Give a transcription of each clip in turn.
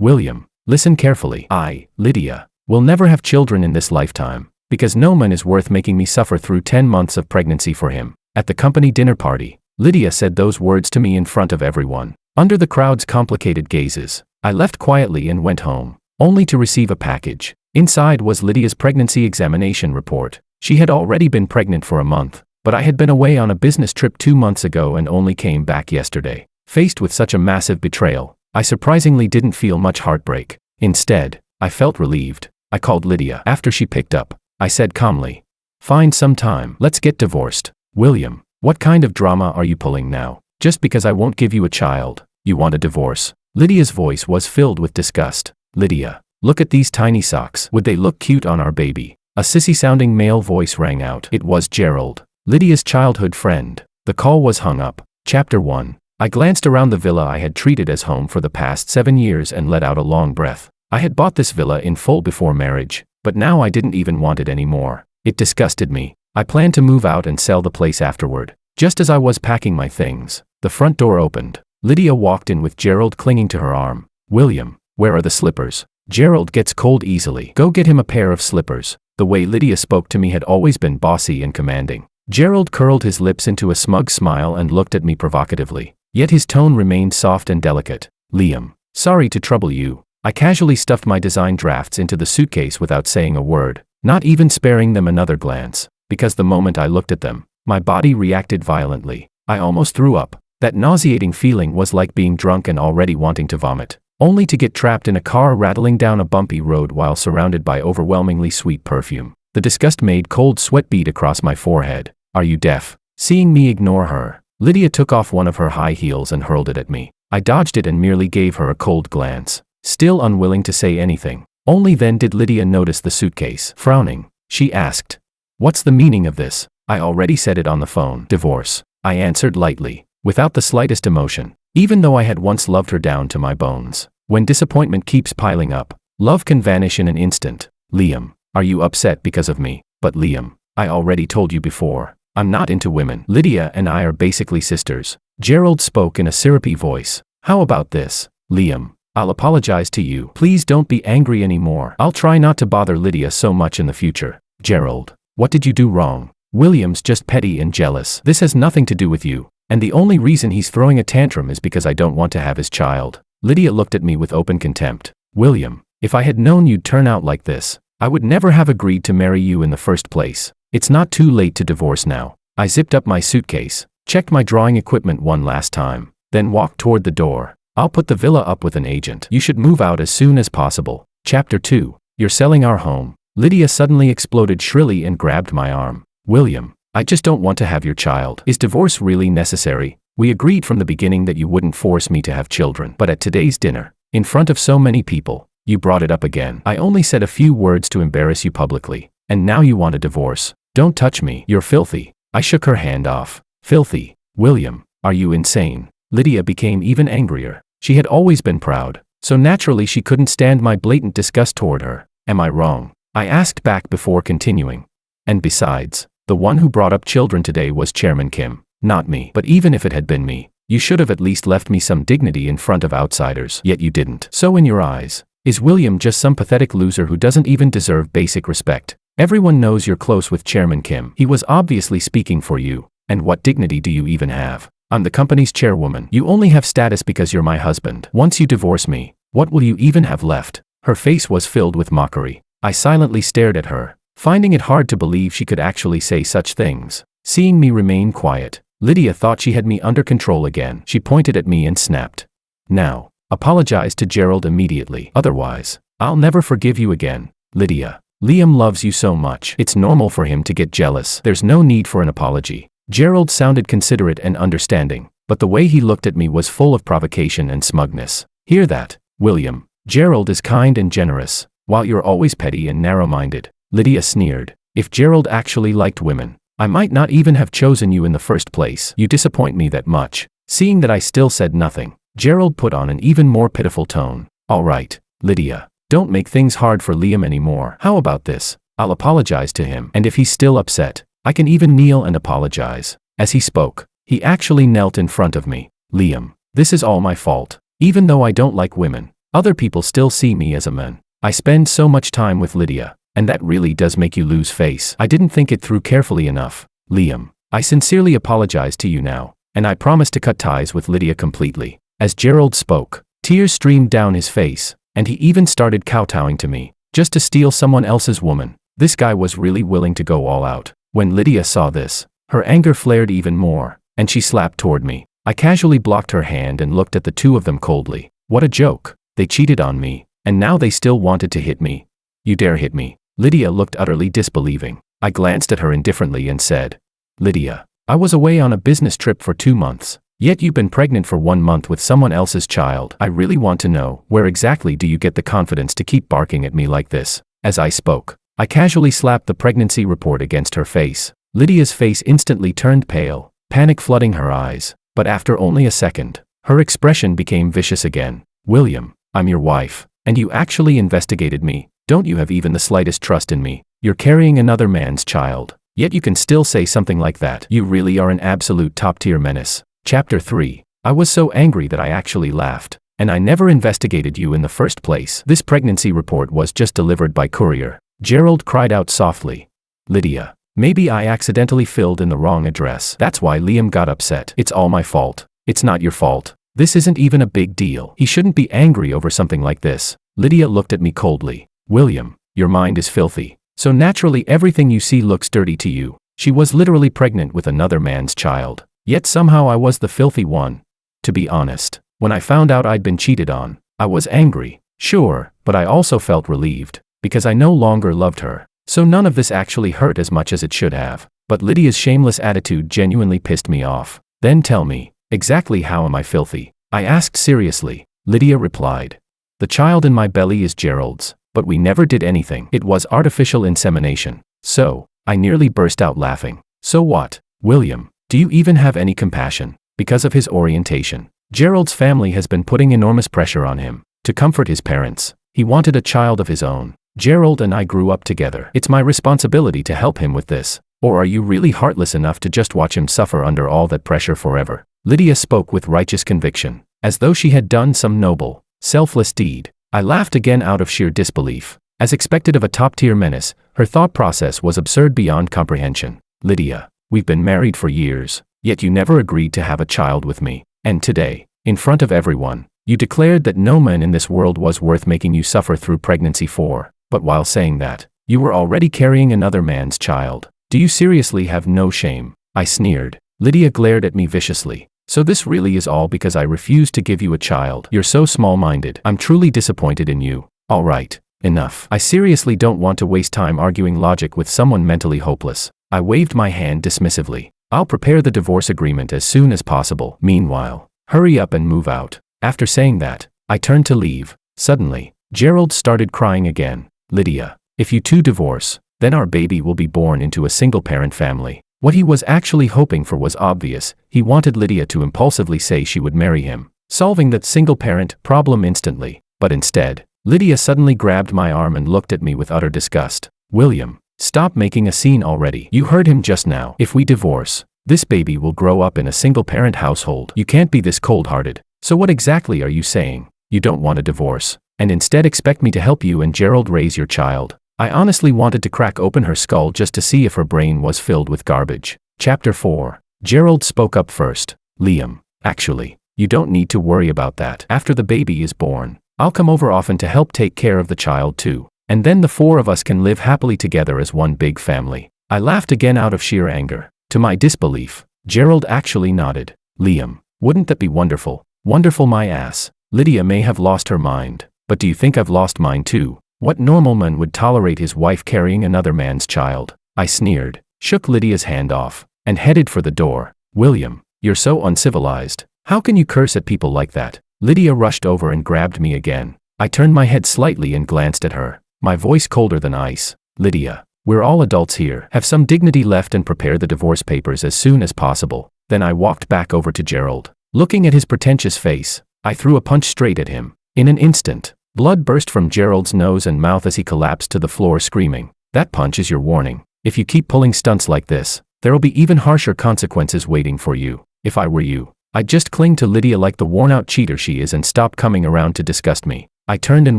William, listen carefully. I, Lydia, will never have children in this lifetime, because no man is worth making me suffer through 10 months of pregnancy for him. At the company dinner party, Lydia said those words to me in front of everyone. Under the crowd's complicated gazes, I left quietly and went home, only to receive a package. Inside was Lydia's pregnancy examination report. She had already been pregnant for a month, but I had been away on a business trip 2 months ago and only came back yesterday. Faced with such a massive betrayal, I surprisingly didn't feel much heartbreak. Instead, I felt relieved. I called Lydia. After she picked up, I said calmly, "Find some time. Let's get divorced." "William, what kind of drama are you pulling now? Just because I won't give you a child, you want a divorce?" Lydia's voice was filled with disgust. "Lydia, look at these tiny socks. Would they look cute on our baby?" A sissy-sounding male voice rang out. It was Gerald, Lydia's childhood friend. The call was hung up. Chapter 1. I glanced around the villa I had treated as home for the past 7 years and let out a long breath. I had bought this villa in full before marriage, but now I didn't even want it anymore. It disgusted me. I planned to move out and sell the place afterward. Just as I was packing my things, the front door opened. Lydia walked in with Gerald clinging to her arm. "William, where are the slippers? Gerald gets cold easily. Go get him a pair of slippers." The way Lydia spoke to me had always been bossy and commanding. Gerald curled his lips into a smug smile and looked at me provocatively. Yet his tone remained soft and delicate. "Liam, sorry to trouble you." I casually stuffed my design drafts into the suitcase without saying a word, not even sparing them another glance, because the moment I looked at them, my body reacted violently. I almost threw up. That nauseating feeling was like being drunk and already wanting to vomit, only to get trapped in a car rattling down a bumpy road while surrounded by overwhelmingly sweet perfume. The disgust made cold sweat bead across my forehead. "Are you deaf?" Seeing me ignore her, Lydia took off one of her high heels and hurled it at me. I dodged it and merely gave her a cold glance, still unwilling to say anything. Only then did Lydia notice the suitcase. Frowning, she asked, "What's the meaning of this?" "I already said it on the phone." "Divorce," I answered lightly, without the slightest emotion, even though I had once loved her down to my bones. When disappointment keeps piling up, love can vanish in an instant. "Liam, are you upset because of me?" "But Liam, I already told you before, I'm not into women. Lydia and I are basically sisters." Gerald spoke in a syrupy voice. "How about this, Liam? I'll apologize to you. Please don't be angry anymore. I'll try not to bother Lydia so much in the future." "Gerald, what did you do wrong?" "William's just petty and jealous. This has nothing to do with you, and the only reason he's throwing a tantrum is because I don't want to have his child." Lydia looked at me with open contempt. "William, if I had known you'd turn out like this, I would never have agreed to marry you in the first place. It's not too late to divorce now." I zipped up my suitcase, checked my drawing equipment one last time, then walked toward the door. "I'll put the villa up with an agent. You should move out as soon as possible." Chapter 2. You're selling our home. Lydia suddenly exploded shrilly and grabbed my arm. "William, I just don't want to have your child. Is divorce really necessary? We agreed from the beginning that you wouldn't force me to have children. But at today's dinner, in front of so many people, you brought it up again. I only said a few words to embarrass you publicly, and now you want a divorce. Don't touch me. You're filthy." I shook her hand off. "Filthy? William, are you insane?" Lydia became even angrier. She had always been proud, so naturally she couldn't stand my blatant disgust toward her. "Am I wrong?" I asked back before continuing. "And besides, the one who brought up children today was Chairman Kim, not me. But even if it had been me, you should have at least left me some dignity in front of outsiders. Yet you didn't. So in your eyes, is William just some pathetic loser who doesn't even deserve basic respect? Everyone knows you're close with Chairman Kim. He was obviously speaking for you. And what dignity do you even have? I'm the company's chairwoman. You only have status because you're my husband. Once you divorce me, what will you even have left?" Her face was filled with mockery. I silently stared at her, finding it hard to believe she could actually say such things. Seeing me remain quiet, Lydia thought she had me under control again. She pointed at me and snapped, "Now, apologize to Gerald immediately. Otherwise, I'll never forgive you again." "Lydia, Liam loves you so much. It's normal for him to get jealous. There's no need for an apology." Gerald sounded considerate and understanding, but the way he looked at me was full of provocation and smugness. "Hear that, William? Gerald is kind and generous, while you're always petty and narrow-minded." Lydia sneered. "If Gerald actually liked women, I might not even have chosen you in the first place." "You disappoint me that much." Seeing that I still said nothing, Gerald put on an even more pitiful tone. "All right, Lydia, don't make things hard for Liam anymore. How about this? I'll apologize to him, and if he's still upset, I can even kneel and apologize." As he spoke, he actually knelt in front of me. "Liam, this is all my fault. Even though I don't like women, Other people still see me as a man. I spend so much time with Lydia, and that really does make you lose face. I didn't think it through carefully enough. Liam, I sincerely apologize to you now, and I promise to cut ties with Lydia completely. As Gerald spoke, tears streamed down his face, and he even started kowtowing to me, just to steal someone else's woman. This guy was really willing to go all out. When Lydia saw this, her anger flared even more, and she slapped toward me. I casually blocked her hand and looked at the two of them coldly. What a joke. They cheated on me, and now they still wanted to hit me. You dare hit me? Lydia looked utterly disbelieving. I glanced at her indifferently and said, Lydia, I was away on a business trip for 2 months, yet you've been pregnant for 1 month with someone else's child. I really want to know, where exactly do you get the confidence to keep barking at me like this? As I spoke, I casually slapped the pregnancy report against her face. Lydia's face instantly turned pale, panic flooding her eyes, but after only a second, her expression became vicious again. William, I'm your wife, and you actually investigated me. Don't you have even the slightest trust in me? You're carrying another man's child, yet you can still say something like that. You really are an absolute top-tier menace. Chapter 3. I was so angry that I actually laughed, and I never investigated you in the first place. This pregnancy report was just delivered by courier. Gerald cried out softly. Lydia, maybe I accidentally filled in the wrong address. That's why Liam got upset. It's all my fault. It's not your fault. This isn't even a big deal. He shouldn't be angry over something like this. Lydia looked at me coldly. William, your mind is filthy. So naturally everything you see looks dirty to you. She was literally pregnant with another man's child. Yet somehow I was the filthy one. To be honest, when I found out I'd been cheated on, I was angry, sure, but I also felt relieved, because I no longer loved her. So none of this actually hurt as much as it should have. But Lydia's shameless attitude genuinely pissed me off. Then tell me, exactly how am I filthy? I asked seriously. Lydia replied. The child in my belly is Gerald's, but we never did anything. It was artificial insemination. So, I nearly burst out laughing. So what? William, do you even have any compassion? Because of his orientation, Gerald's family has been putting enormous pressure on him. To comfort his parents, he wanted a child of his own. Gerald and I grew up together. It's my responsibility to help him with this. Or are you really heartless enough to just watch him suffer under all that pressure forever? Lydia spoke with righteous conviction, as though she had done some noble, selfless deed. I laughed again out of sheer disbelief. As expected of a top-tier menace, her thought process was absurd beyond comprehension. Lydia, we've been married for years, yet you never agreed to have a child with me. And today, in front of everyone, you declared that no man in this world was worth making you suffer through pregnancy for. But while saying that, you were already carrying another man's child. Do you seriously have no shame? I sneered. Lydia glared at me viciously. So this really is all because I refused to give you a child. You're so small-minded. I'm truly disappointed in you. All right, enough. I seriously don't want to waste time arguing logic with someone mentally hopeless. I waved my hand dismissively. I'll prepare the divorce agreement as soon as possible. Meanwhile, hurry up and move out. After saying that, I turned to leave. Suddenly, Gerald started crying again. Lydia, if you two divorce, then our baby will be born into a single-parent family. What he was actually hoping for was obvious. He wanted Lydia to impulsively say she would marry him, solving that single-parent problem instantly. But instead, Lydia suddenly grabbed my arm and looked at me with utter disgust. William, stop making a scene already. You heard him just now. If we divorce, this baby will grow up in a single-parent household. You can't be this cold-hearted. So what exactly are you saying? You don't want a divorce, and instead expect me to help you and Gerald raise your child? I honestly wanted to crack open her skull just to see if her brain was filled with garbage. Chapter 4. Gerald spoke up first. Liam, actually, you don't need to worry about that. After the baby is born, I'll come over often to help take care of the child too. And then the 4 of us can live happily together as one big family. I laughed again out of sheer anger. To my disbelief, Gerald actually nodded. Liam, wouldn't that be wonderful? Wonderful my ass. Lydia may have lost her mind, but do you think I've lost mine too? What normal man would tolerate his wife carrying another man's child? I sneered, shook Lydia's hand off, and headed for the door. William, you're so uncivilized. How can you curse at people like that? Lydia rushed over and grabbed me again. I turned my head slightly and glanced at her, my voice colder than ice. Lydia, we're all adults here. Have some dignity left and prepare the divorce papers as soon as possible. Then I walked back over to Gerald. Looking at his pretentious face, I threw a punch straight at him. In an instant, blood burst from Gerald's nose and mouth as he collapsed to the floor screaming. That punch is your warning. If you keep pulling stunts like this, there'll be even harsher consequences waiting for you. If I were you, I'd just cling to Lydia like the worn-out cheater she is and stop coming around to disgust me. I turned and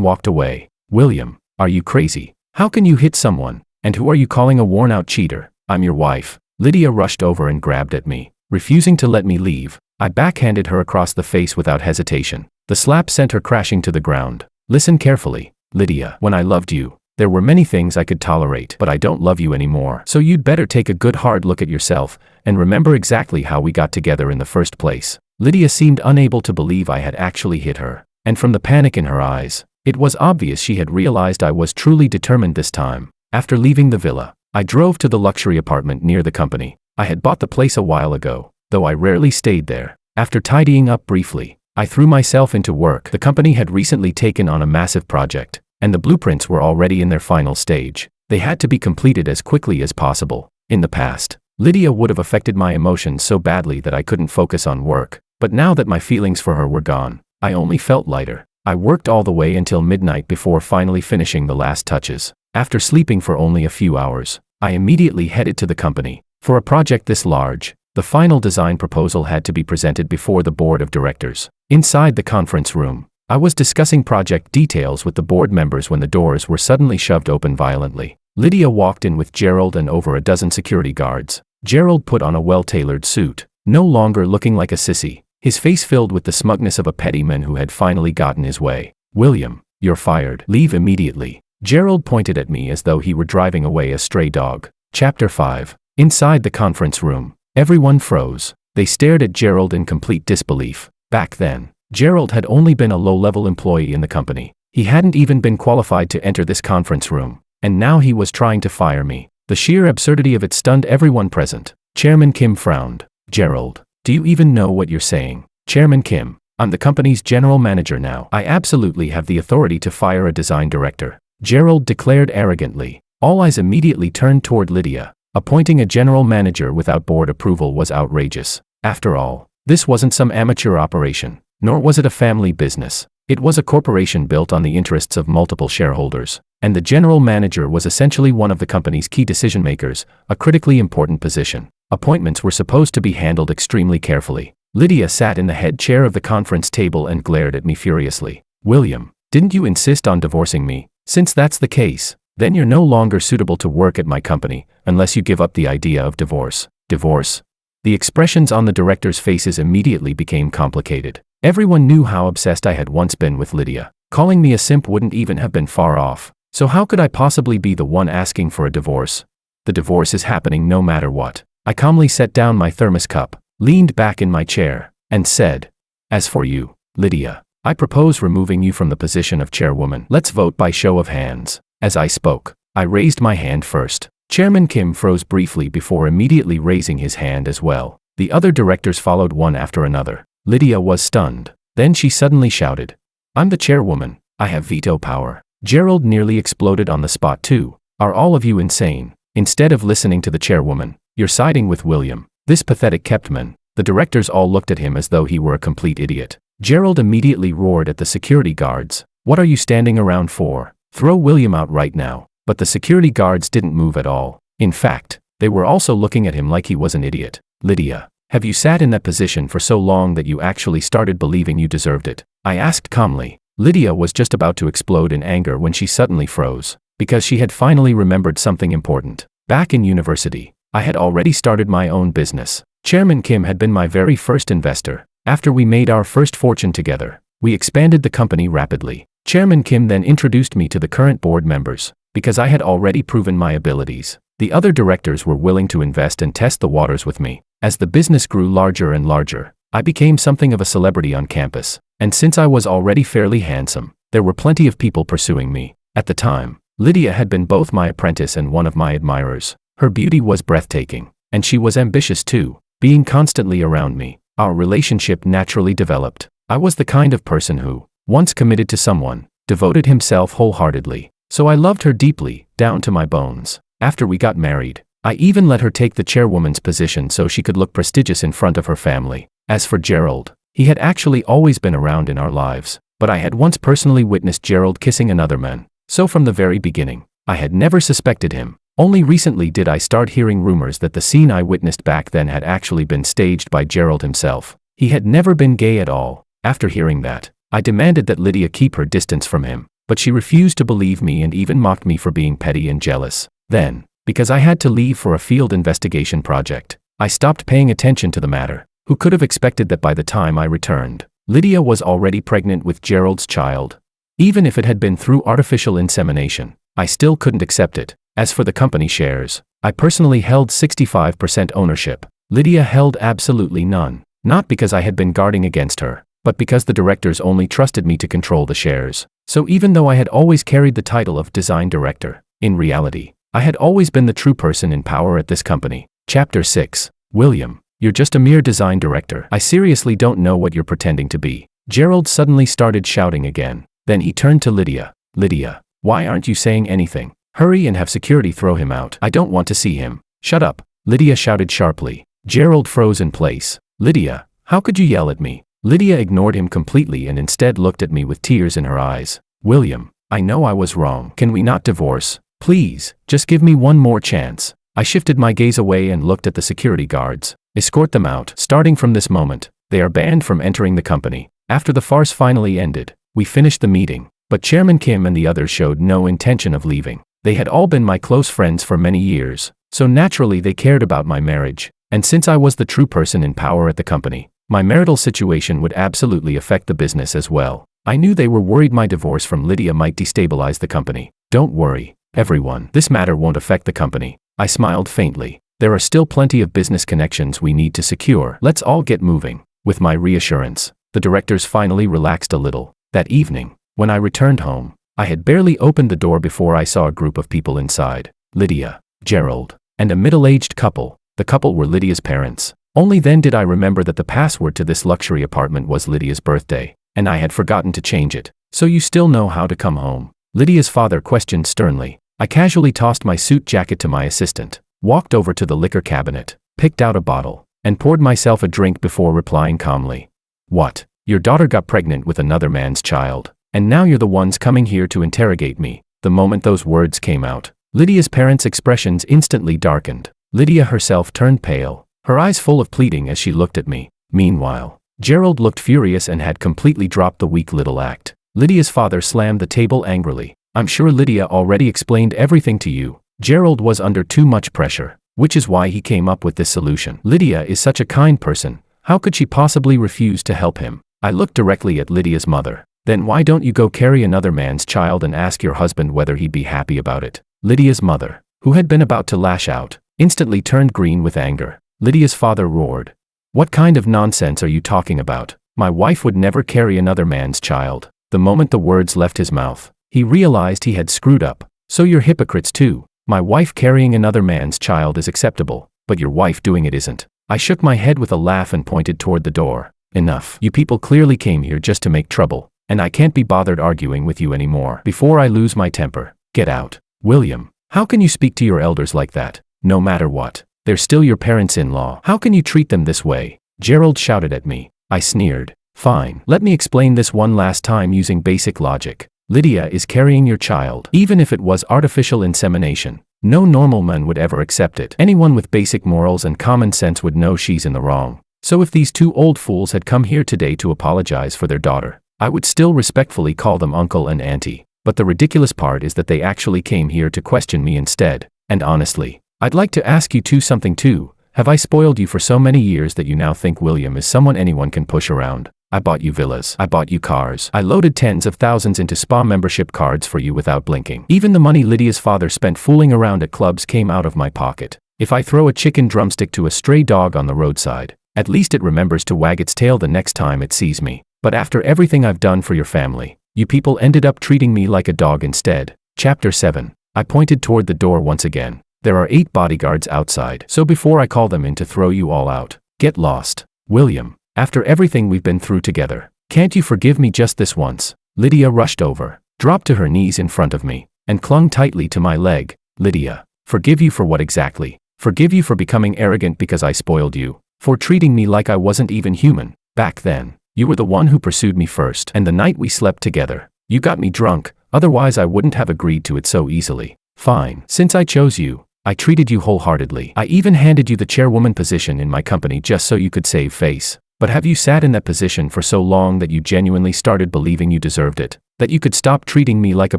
walked away. William, are you crazy? How can you hit someone? And who are you calling a worn-out cheater? I'm your wife. Lydia rushed over and grabbed at me, refusing to let me leave. I backhanded her across the face without hesitation. The slap sent her crashing to the ground. Listen carefully, Lydia. When I loved you, there were many things I could tolerate, but I don't love you anymore. So you'd better take a good hard look at yourself and remember exactly how we got together in the first place. Lydia seemed unable to believe I had actually hit her, and from the panic in her eyes, it was obvious she had realized I was truly determined this time. After leaving the villa, I drove to the luxury apartment near the company. I had bought the place a while ago, though I rarely stayed there. After tidying up briefly, I threw myself into work. The company had recently taken on a massive project, and the blueprints were already in their final stage. They had to be completed as quickly as possible. In the past, Lydia would have affected my emotions so badly that I couldn't focus on work, but now that my feelings for her were gone, I only felt lighter. I worked all the way until midnight before finally finishing the last touches. After sleeping for only a few hours, I immediately headed to the company. For a project this large, the final design proposal had to be presented before the board of directors. Inside the conference room, I was discussing project details with the board members when the doors were suddenly shoved open violently. Lydia walked in with Gerald and over a dozen security guards. Gerald put on a well-tailored suit, no longer looking like a sissy, his face filled with the smugness of a petty man who had finally gotten his way. William, you're fired. Leave immediately. Gerald pointed at me as though he were driving away a stray dog. Chapter 5. Inside the conference room, everyone froze. They stared at Gerald in complete disbelief. Back then, Gerald had only been a low-level employee in the company. He hadn't even been qualified to enter this conference room, and now he was trying to fire me. The sheer absurdity of it stunned everyone present. Chairman Kim frowned. Gerald, do you even know what you're saying? Chairman Kim, I'm the company's general manager now. I absolutely have the authority to fire a design director, Gerald declared arrogantly. All eyes immediately turned toward Lydia. Appointing a general manager without board approval was outrageous. After all, this wasn't some amateur operation, nor was it a family business. It was a corporation built on the interests of multiple shareholders, and the general manager was essentially one of the company's key decision-makers, a critically important position. Appointments were supposed to be handled extremely carefully. Lydia sat in the head chair of the conference table and glared at me furiously. William, didn't you insist on divorcing me? Since that's the case, then you're no longer suitable to work at my company, unless you give up the idea of divorce. Divorce? The expressions on the directors' faces immediately became complicated. Everyone knew how obsessed I had once been with Lydia. Calling me a simp wouldn't even have been far off. So how could I possibly be the one asking for a divorce? The divorce is happening no matter what. I calmly set down my thermos cup, leaned back in my chair, and said, as for you, Lydia, I propose removing you from the position of chairwoman. Let's vote by show of hands. As I spoke, I raised my hand first. Chairman Kim froze briefly before immediately raising his hand as well. The other directors followed one after another. Lydia was stunned. Then she suddenly shouted, I'm the chairwoman. I have veto power. Gerald nearly exploded on the spot too. Are all of you insane? Instead of listening to the chairwoman, you're siding with William, this pathetic keptman. The directors all looked at him as though he were a complete idiot. Gerald immediately roared at the security guards. What are you standing around for? Throw William out right now. But the security guards didn't move at all. In fact, they were also looking at him like he was an idiot. Lydia, have you sat in that position for so long that you actually started believing you deserved it? I asked calmly. Lydia was just about to explode in anger when she suddenly froze, because she had finally remembered something important. Back in university, I had already started my own business. Chairman Kim had been my very first investor. After we made our first fortune together, we expanded the company rapidly. Chairman Kim then introduced me to the current board members. Because I had already proven my abilities, the other directors were willing to invest and test the waters with me. As the business grew larger and larger, I became something of a celebrity on campus. And since I was already fairly handsome, there were plenty of people pursuing me. At the time, Lydia had been both my apprentice and one of my admirers. Her beauty was breathtaking, and she was ambitious too. Being constantly around me, our relationship naturally developed. I was the kind of person who, once committed to someone, devoted himself wholeheartedly. So I loved her deeply, down to my bones. After we got married, I even let her take the chairwoman's position so she could look prestigious in front of her family. As for Gerald, he had actually always been around in our lives, but I had once personally witnessed Gerald kissing another man. So from the very beginning, I had never suspected him. Only recently did I start hearing rumors that the scene I witnessed back then had actually been staged by Gerald himself. He had never been gay at all. After hearing that, I demanded that Lydia keep her distance from him, but she refused to believe me and even mocked me for being petty and jealous. Then, because I had to leave for a field investigation project, I stopped paying attention to the matter. Who could have expected that by the time I returned, Lydia was already pregnant with Gerald's child? Even if it had been through artificial insemination, I still couldn't accept it. As for the company shares, I personally held 65% ownership. Lydia held absolutely none. Not because I had been guarding against her, but because the directors only trusted me to control the shares. So even though I had always carried the title of design director, in reality, I had always been the true person in power at this company. Chapter 6. William, you're just a mere design director. I seriously don't know what you're pretending to be. Gerald suddenly started shouting again. Then he turned to Lydia. Lydia, why aren't you saying anything? Hurry and have security throw him out. I don't want to see him. Shut up, Lydia shouted sharply. Gerald froze in place. Lydia, how could you yell at me? Lydia ignored him completely and instead looked at me with tears in her eyes. William, I know I was wrong. Can we not divorce? Please, just give me one more chance. I shifted my gaze away and looked at the security guards. Escort them out. Starting from this moment, they are banned from entering the company. After the farce finally ended, we finished the meeting, but Chairman Kim and the others showed no intention of leaving. They had all been my close friends for many years, so naturally they cared about my marriage. And since I was the true person in power at the company, my marital situation would absolutely affect the business as well. I knew they were worried my divorce from Lydia might destabilize the company. Don't worry, everyone. This matter won't affect the company. I smiled faintly. There are still plenty of business connections we need to secure. Let's all get moving. With my reassurance, the directors finally relaxed a little. That evening, when I returned home, I had barely opened the door before I saw a group of people inside. Lydia, Gerald, and a middle-aged couple. The couple were Lydia's parents. Only then did I remember that the password to this luxury apartment was Lydia's birthday, and I had forgotten to change it. So you still know how to come home? Lydia's father questioned sternly. I casually tossed my suit jacket to my assistant, walked over to the liquor cabinet, picked out a bottle, and poured myself a drink before replying calmly. What? Your daughter got pregnant with another man's child, and now you're the ones coming here to interrogate me. The moment those words came out, Lydia's parents' expressions instantly darkened. Lydia herself turned pale, her eyes full of pleading as she looked at me. Meanwhile, Gerald looked furious and had completely dropped the weak little act. Lydia's father slammed the table angrily. I'm sure Lydia already explained everything to you. Gerald was under too much pressure, which is why he came up with this solution. Lydia is such a kind person. How could she possibly refuse to help him? I looked directly at Lydia's mother. Then why don't you go carry another man's child and ask your husband whether he'd be happy about it? Lydia's mother, who had been about to lash out, instantly turned green with anger. Lydia's father roared. What kind of nonsense are you talking about? My wife would never carry another man's child. The moment the words left his mouth, he realized he had screwed up. So you're hypocrites too. My wife carrying another man's child is acceptable, but your wife doing it isn't. I shook my head with a laugh and pointed toward the door. Enough. You people clearly came here just to make trouble, and I can't be bothered arguing with you anymore. Before I lose my temper, get out. William, how can you speak to your elders like that? No matter what, they're still your parents-in-law. How can you treat them this way? Gerald shouted at me. I sneered. Fine. Let me explain this one last time using basic logic. Lydia is carrying your child. Even if it was artificial insemination, no normal man would ever accept it. Anyone with basic morals and common sense would know she's in the wrong. So if these two old fools had come here today to apologize for their daughter, I would still respectfully call them uncle and auntie. But the ridiculous part is that they actually came here to question me instead. And honestly, I'd like to ask you something too. Have I spoiled you for so many years that you now think William is someone anyone can push around? I bought you villas. I bought you cars. I loaded tens of thousands into spa membership cards for you without blinking. Even the money Lydia's father spent fooling around at clubs came out of my pocket. If I throw a chicken drumstick to a stray dog on the roadside, at least it remembers to wag its tail the next time it sees me. But after everything I've done for your family, you people ended up treating me like a dog instead. Chapter 7. I pointed toward the door once again. There are 8 bodyguards outside, so before I call them in to throw you all out, get lost. William, after everything we've been through together, can't you forgive me just this once? Lydia rushed over, dropped to her knees in front of me, and clung tightly to my leg. Lydia, forgive you for what exactly? Forgive you for becoming arrogant because I spoiled you, for treating me like I wasn't even human. Back then, you were the one who pursued me first, and the night we slept together, you got me drunk, otherwise I wouldn't have agreed to it so easily. Fine. Since I chose you, I treated you wholeheartedly. I even handed you the chairwoman position in my company just so you could save face. But have you sat in that position for so long that you genuinely started believing you deserved it? That you could stop treating me like a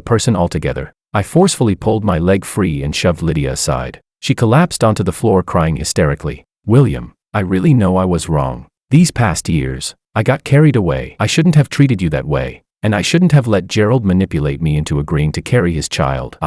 person altogether? I forcefully pulled my leg free and shoved Lydia aside. She collapsed onto the floor crying hysterically. William, I really know I was wrong. These past years, I got carried away. I shouldn't have treated you that way. And I shouldn't have let Gerald manipulate me into agreeing to carry his child.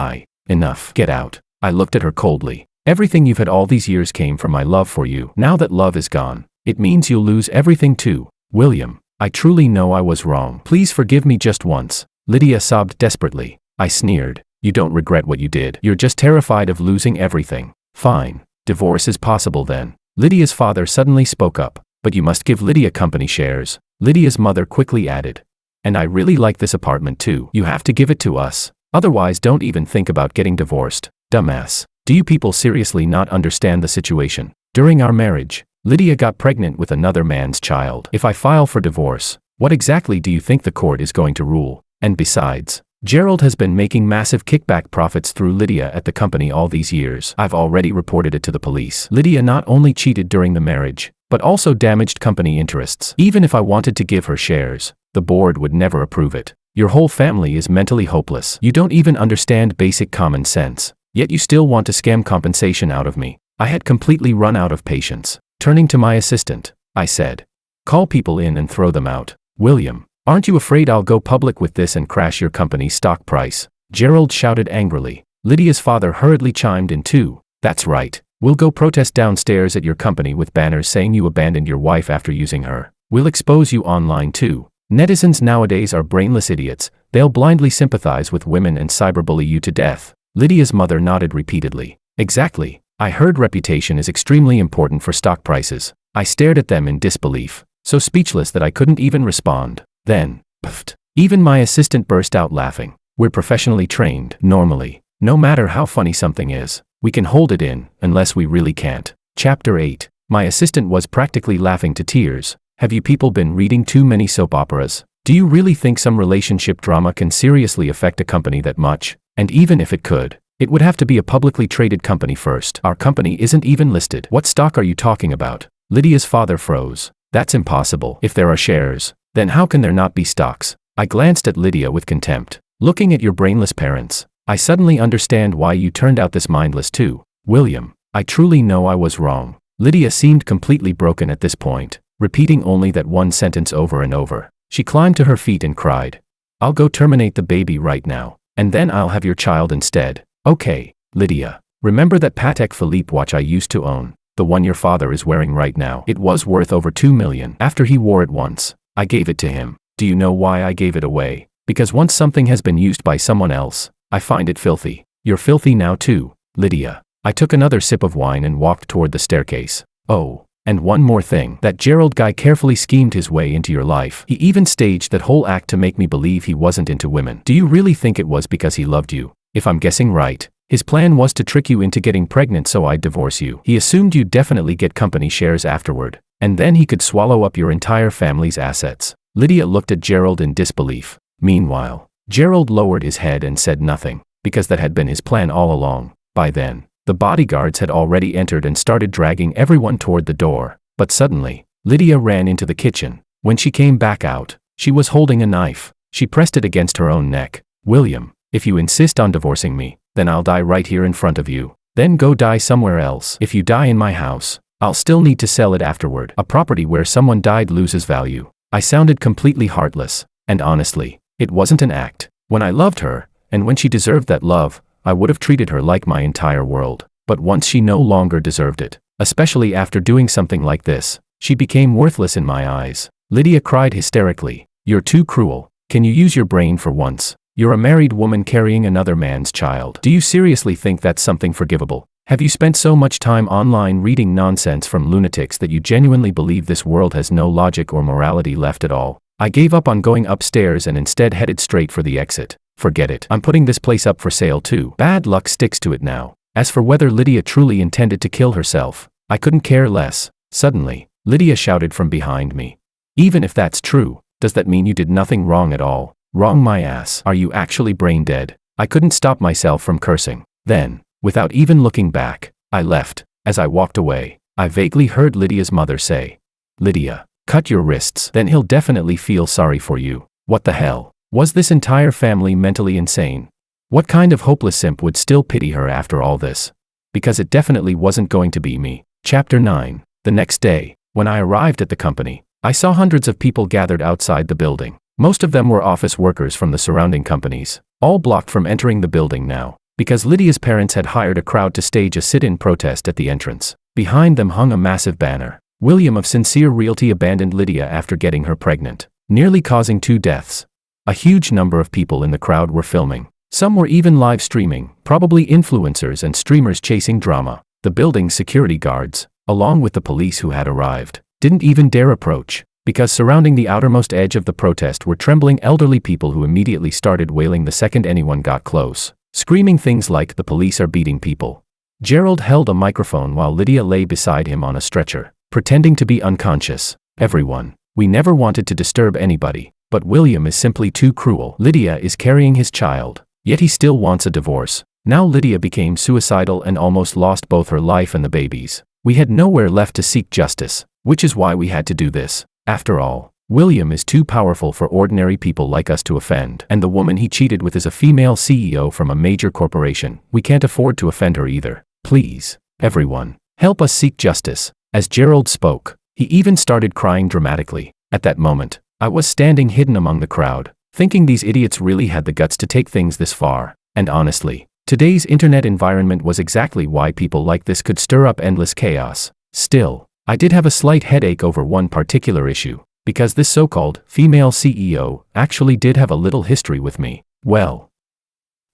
Enough. Get out. I looked at her coldly. Everything you've had all these years came from my love for you. Now that love is gone, it means you'll lose everything too. William, I truly know I was wrong. Please forgive me just once. Lydia sobbed desperately. I sneered. You don't regret what you did. You're just terrified of losing everything. Fine. Divorce is possible then. Lydia's father suddenly spoke up. But you must give Lydia company shares. Lydia's mother quickly added. And I really like this apartment too. You have to give it to us. Otherwise don't even think about getting divorced. Dumbass. Do you people seriously not understand the situation? During our marriage, Lydia got pregnant with another man's child. If I file for divorce, what exactly do you think the court is going to rule? And besides, Gerald has been making massive kickback profits through Lydia at the company all these years. I've already reported it to the police. Lydia not only cheated during the marriage, but also damaged company interests. Even if I wanted to give her shares, the board would never approve it. Your whole family is mentally hopeless. You don't even understand basic common sense, yet you still want to scam compensation out of me. I had completely run out of patience. Turning to my assistant, I said, call people in and throw them out. William, aren't you afraid I'll go public with this and crash your company's stock price? Gerald shouted angrily. Lydia's father hurriedly chimed in too. That's right. We'll go protest downstairs at your company with banners saying you abandoned your wife after using her. We'll expose you online too. Netizens nowadays are brainless idiots. They'll blindly sympathize with women and cyberbully you to death. Lydia's mother nodded repeatedly. Exactly. I heard reputation is extremely important for stock prices. I stared at them in disbelief, so speechless that I couldn't even respond. Then, puffed. Even my assistant burst out laughing. We're professionally trained. Normally, no matter how funny something is, we can hold it in, unless we really can't. Chapter 8. My assistant was practically laughing to tears. Have you people been reading too many soap operas? Do you really think some relationship drama can seriously affect a company that much? And even if it could, it would have to be a publicly traded company first. Our company isn't even listed. What stock are you talking about? Lydia's father froze. That's impossible. If there are shares, then how can there not be stocks? I glanced at Lydia with contempt. Looking at your brainless parents, I suddenly understand why you turned out this mindless too. William, I truly know I was wrong. Lydia seemed completely broken at this point, repeating only that one sentence over and over. She climbed to her feet and cried. I'll go terminate the baby right now, and then I'll have your child instead. Okay, Lydia. Remember that Patek Philippe watch I used to own? The one your father is wearing right now. It was worth over $2 million. After he wore it once, I gave it to him. Do you know why I gave it away? Because once something has been used by someone else, I find it filthy. You're filthy now too, Lydia. I took another sip of wine and walked toward the staircase. Oh, and one more thing. That Gerald guy carefully schemed his way into your life. He even staged that whole act to make me believe he wasn't into women. Do you really think it was because he loved you? If I'm guessing right, his plan was to trick you into getting pregnant so I'd divorce you. He assumed you'd definitely get company shares afterward, and then he could swallow up your entire family's assets. Lydia looked at Gerald in disbelief. Meanwhile, Gerald lowered his head and said nothing, because that had been his plan all along. By then, the bodyguards had already entered and started dragging everyone toward the door. But suddenly, Lydia ran into the kitchen. When she came back out, she was holding a knife. She pressed it against her own neck. William, if you insist on divorcing me, then I'll die right here in front of you. Then go die somewhere else. If you die in my house, I'll still need to sell it afterward. A property where someone died loses value. I sounded completely heartless, and honestly, it wasn't an act. When I loved her, and when she deserved that love, I would have treated her like my entire world. But once she no longer deserved it, especially after doing something like this, she became worthless in my eyes. Lydia cried hysterically. You're too cruel. Can you use your brain for once? You're a married woman carrying another man's child. Do you seriously think that's something forgivable? Have you spent so much time online reading nonsense from lunatics that you genuinely believe this world has no logic or morality left at all? I gave up on going upstairs and instead headed straight for the exit. Forget it. I'm putting this place up for sale too. Bad luck sticks to it now. As for whether Lydia truly intended to kill herself, I couldn't care less. Suddenly, Lydia shouted from behind me. Even if that's true, does that mean you did nothing wrong at all? Wrong my ass. Are you actually brain dead? I couldn't stop myself from cursing. Then, without even looking back, I left. As I walked away, I vaguely heard Lydia's mother say, Lydia, Cut your wrists, then he'll definitely feel sorry for you. What the hell? Was this entire family mentally insane? What kind of hopeless simp would still pity her after all this? Because it definitely wasn't going to be me. Chapter 9. The next day, when I arrived at the company, I saw hundreds of people gathered outside the building. Most of them were office workers from the surrounding companies, all blocked from entering the building now, because Lydia's parents had hired a crowd to stage a sit-in protest at the entrance. Behind them hung a massive banner. William of Sincere Realty abandoned Lydia after getting her pregnant, nearly causing 2 deaths. A huge number of people in the crowd were filming. Some were even live streaming, probably influencers and streamers chasing drama. The building's security guards, along with the police who had arrived, didn't even dare approach, because surrounding the outermost edge of the protest were trembling elderly people who immediately started wailing the second anyone got close, screaming things like, "The police are beating people." Gerald held a microphone while Lydia lay beside him on a stretcher, pretending to be unconscious. "Everyone, we never wanted to disturb anybody, but William is simply too cruel. Lydia is carrying his child. Yet he still wants a divorce." Now Lydia became suicidal and almost lost both her life and the babies. We had nowhere left to seek justice, which is why we had to do this. After all, William is too powerful for ordinary people like us to offend. And the woman he cheated with is a female CEO from a major corporation. We can't afford to offend her either. Please, everyone, help us seek justice. As Gerald spoke, he even started crying dramatically. At that moment, I was standing hidden among the crowd, thinking these idiots really had the guts to take things this far. And honestly, today's internet environment was exactly why people like this could stir up endless chaos. Still, I did have a slight headache over one particular issue, because this so-called female CEO actually did have a little history with me. Well,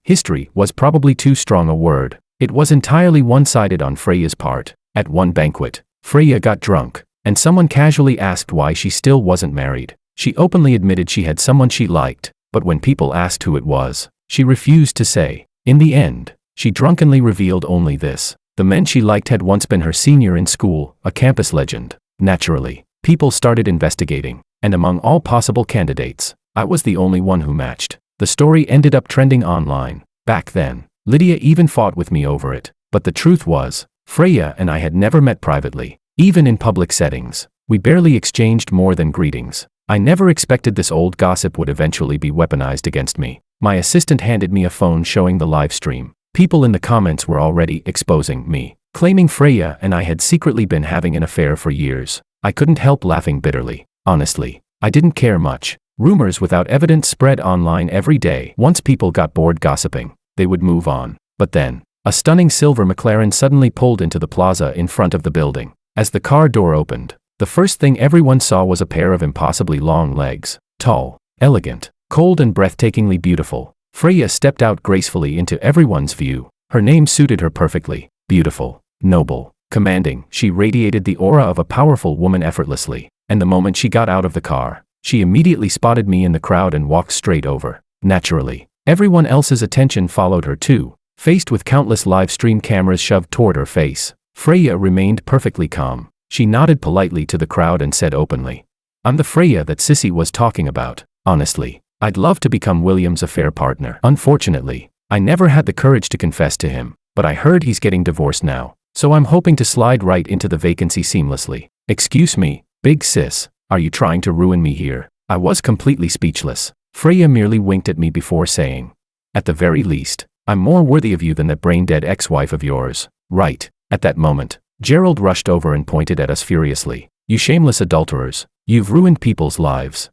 history was probably too strong a word. It was entirely one-sided on Freya's part. At one banquet, Freya got drunk, and someone casually asked why she still wasn't married. She openly admitted she had someone she liked, but when people asked who it was, she refused to say. In the end, she drunkenly revealed only this: the man she liked had once been her senior in school, a campus legend. Naturally, people started investigating, and among all possible candidates, I was the only one who matched. The story ended up trending online. Back then, Lydia even fought with me over it, but the truth was, Freya and I had never met privately, even in public settings. We barely exchanged more than greetings. I never expected this old gossip would eventually be weaponized against me. My assistant handed me a phone showing the live stream. People in the comments were already exposing me, claiming Freya and I had secretly been having an affair for years. I couldn't help laughing bitterly. Honestly, I didn't care much. Rumors without evidence spread online every day. Once people got bored gossiping, they would move on. But then, a stunning silver McLaren suddenly pulled into the plaza in front of the building. As the car door opened, the first thing everyone saw was a pair of impossibly long legs. Tall, elegant, cold and breathtakingly beautiful. Freya stepped out gracefully into everyone's view. Her name suited her perfectly. Beautiful, noble, commanding. She radiated the aura of a powerful woman effortlessly. And the moment she got out of the car, she immediately spotted me in the crowd and walked straight over. Naturally, everyone else's attention followed her too. Faced with countless live stream cameras shoved toward her face, Freya remained perfectly calm. She nodded politely to the crowd and said openly, "I'm the Freya that Sissy was talking about. Honestly, I'd love to become William's affair partner. Unfortunately, I never had the courage to confess to him, but I heard he's getting divorced now, so I'm hoping to slide right into the vacancy seamlessly." "Excuse me, big sis, are you trying to ruin me here?" I was completely speechless. Freya merely winked at me before saying, "At the very least, I'm more worthy of you than that brain-dead ex-wife of yours, right?" At that moment, Gerald rushed over and pointed at us furiously. "You shameless adulterers, you've ruined people's lives."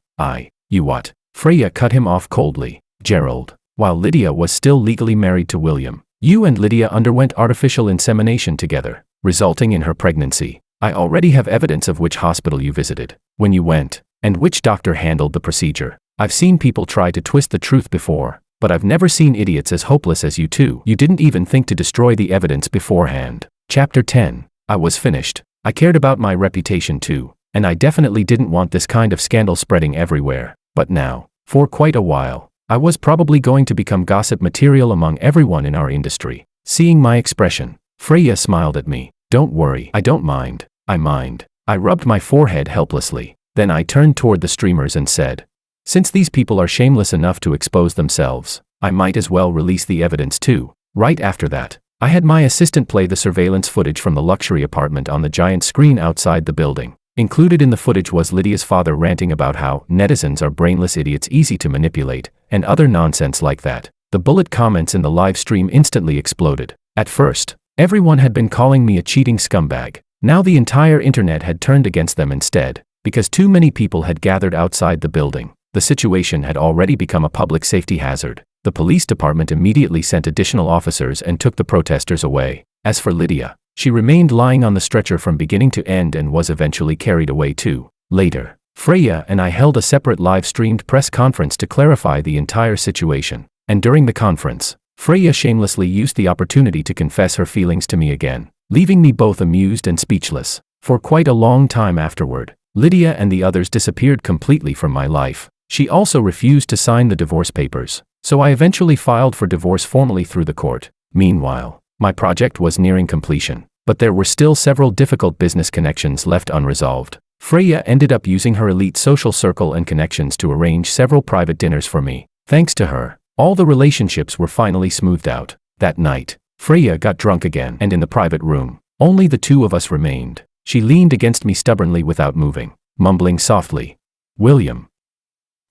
You what?" Freya cut him off coldly. "Gerald, while Lydia was still legally married to William, you and Lydia underwent artificial insemination together, resulting in her pregnancy. I already have evidence of which hospital you visited, when you went, and which doctor handled the procedure. I've seen people try to twist the truth before, but I've never seen idiots as hopeless as you two. You didn't even think to destroy the evidence beforehand." Chapter 10. I was finished. I cared about my reputation too, and I definitely didn't want this kind of scandal spreading everywhere. But now, for quite a while, I was probably going to become gossip material among everyone in our industry. Seeing my expression, Freya smiled at me. "Don't worry, I don't mind. I mind." I rubbed my forehead helplessly. Then I turned toward the streamers and said, "Since these people are shameless enough to expose themselves, I might as well release the evidence too." Right after that, I had my assistant play the surveillance footage from the luxury apartment on the giant screen outside the building. Included in the footage was Lydia's father ranting about how netizens are brainless idiots easy to manipulate, and other nonsense like that. The bullet comments in the live stream instantly exploded. At first, everyone had been calling me a cheating scumbag. Now the entire internet had turned against them instead, because too many people had gathered outside the building. The situation had already become a public safety hazard. The police department immediately sent additional officers and took the protesters away. As for Lydia, she remained lying on the stretcher from beginning to end and was eventually carried away too. Later, Freya and I held a separate live-streamed press conference to clarify the entire situation. And during the conference, Freya shamelessly used the opportunity to confess her feelings to me again, leaving me both amused and speechless. For quite a long time afterward, Lydia and the others disappeared completely from my life. She also refused to sign the divorce papers, so I eventually filed for divorce formally through the court. Meanwhile, my project was nearing completion, but there were still several difficult business connections left unresolved. Freya ended up using her elite social circle and connections to arrange several private dinners for me. Thanks to her, all the relationships were finally smoothed out. That night, Freya got drunk again, and in the private room, only the two of us remained. She leaned against me stubbornly without moving, mumbling softly, "William,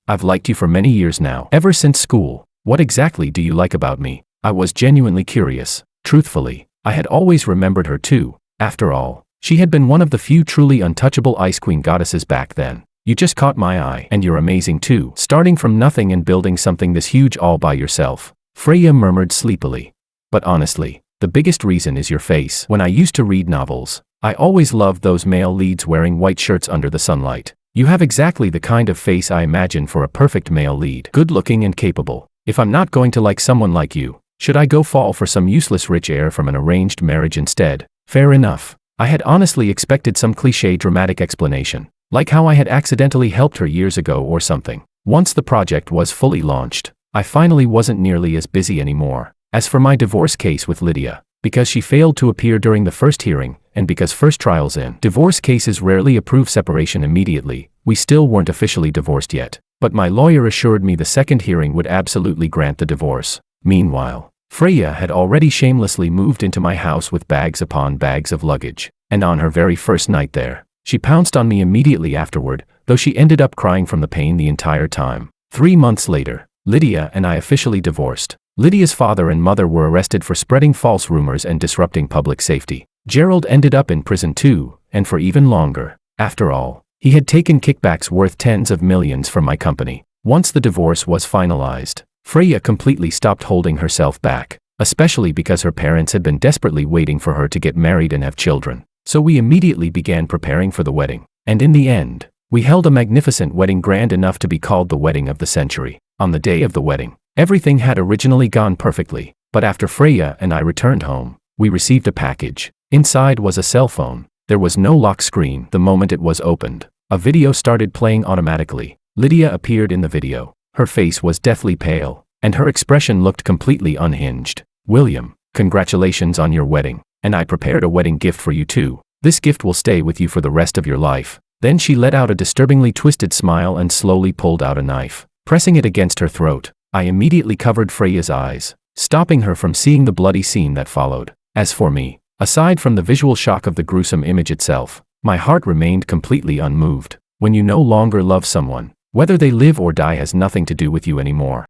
I've liked you for many years now, ever since school. What exactly do you like about me?" I was genuinely curious. Truthfully, I had always remembered her too. After all, she had been one of the few truly untouchable Ice Queen goddesses back then. "You just caught my eye, and you're amazing too. Starting from nothing and building something this huge all by yourself," Freya murmured sleepily. "But honestly, the biggest reason is your face. When I used to read novels, I always loved those male leads wearing white shirts under the sunlight. You have exactly the kind of face I imagine for a perfect male lead. Good-looking and capable. If I'm not going to like someone like you, should I go fall for some useless rich heir from an arranged marriage instead?" Fair enough. I had honestly expected some cliché dramatic explanation, like how I had accidentally helped her years ago or something. Once the project was fully launched, I finally wasn't nearly as busy anymore. As for my divorce case with Lydia, because she failed to appear during the first hearing, and because first trials in divorce cases rarely approve separation immediately, we still weren't officially divorced yet. But my lawyer assured me the second hearing would absolutely grant the divorce. Meanwhile, Freya had already shamelessly moved into my house with bags upon bags of luggage, and on her very first night there, she pounced on me immediately afterward, though she ended up crying from the pain the entire time. 3 months later, Lydia and I officially divorced. Lydia's father and mother were arrested for spreading false rumors and disrupting public safety. Gerald ended up in prison too, and for even longer. After all, he had taken kickbacks worth tens of millions from my company. Once the divorce was finalized, Freya completely stopped holding herself back, especially because her parents had been desperately waiting for her to get married and have children. So we immediately began preparing for the wedding. And in the end, we held a magnificent wedding, grand enough to be called the wedding of the century. On the day of the wedding, everything had originally gone perfectly, but after Freya and I returned home, we received a package. Inside was a cell phone. There was no lock screen. The moment it was opened, a video started playing automatically. Lydia appeared in the video. Her face was deathly pale, and her expression looked completely unhinged. "William, congratulations on your wedding, and I prepared a wedding gift for you too. This gift will stay with you for the rest of your life." Then she let out a disturbingly twisted smile and slowly pulled out a knife. Pressing it against her throat, I immediately covered Freya's eyes, stopping her from seeing the bloody scene that followed. As for me, aside from the visual shock of the gruesome image itself, my heart remained completely unmoved. When you no longer love someone, whether they live or die has nothing to do with you anymore.